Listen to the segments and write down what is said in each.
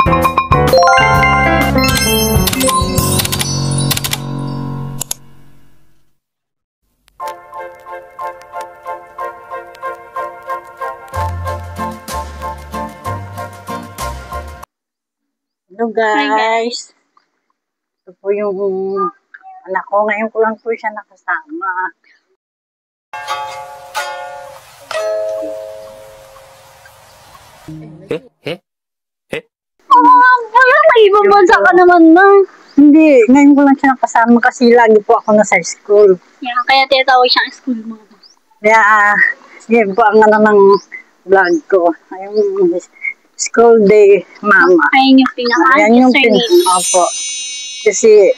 Hello guys! Ito po yung anak ko. Ngayon ko lang po siya nakasama. Wala, may ibabansa ka naman na. Hindi, ngayon ko lang siya nakasama kasi lagi po ako nasa school. Yan, kaya tinatawag siyang school mama. Kaya, yun po ang ano ng vlog ko. Yung school day mama. Ayun yung Ayan yung Opo. Kasi,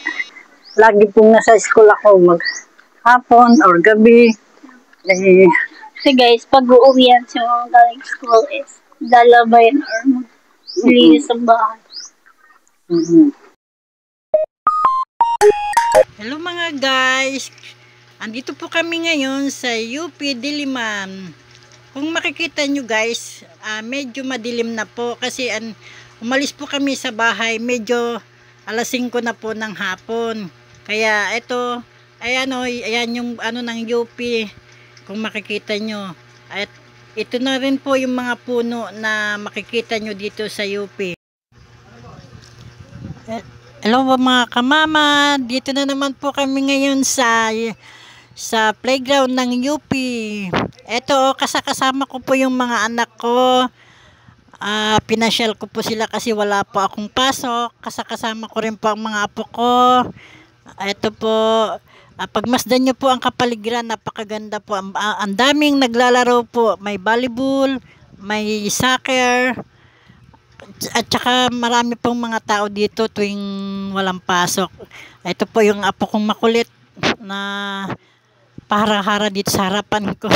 lagi pong nasa school ako maghapon or gabi. Eh, Kasi guys, pag uuwi yan sa mga galing school is lalabayan or maglinis ang bahay. Hello mga guys! Andito po kami ngayon sa UP Diliman. Kung makikita nyo guys, medyo madilim na po kasi umalis po kami sa bahay, medyo alas 5 na po ng hapon. Kaya ito, ayan yung ng UP, kung makikita nyo. At ito na rin po yung mga puno na makikita nyo dito sa UP. Hello mga kamama, dito na naman po kami ngayon sa playground ng UP. Eto, kasama ko po yung mga anak ko. Pinasyal ko po sila kasi wala po akong pasok. Kasama ko rin po ang mga apo ko. Eto po, pagmasdan nyo po ang kapaligiran, napakaganda po. Ang daming naglalaro po. May volleyball, may soccer, at saka marami pong mga tao dito tuwing walang pasok. Ito po yung apo kong makulit na pahara-hara dito sa harapan ko.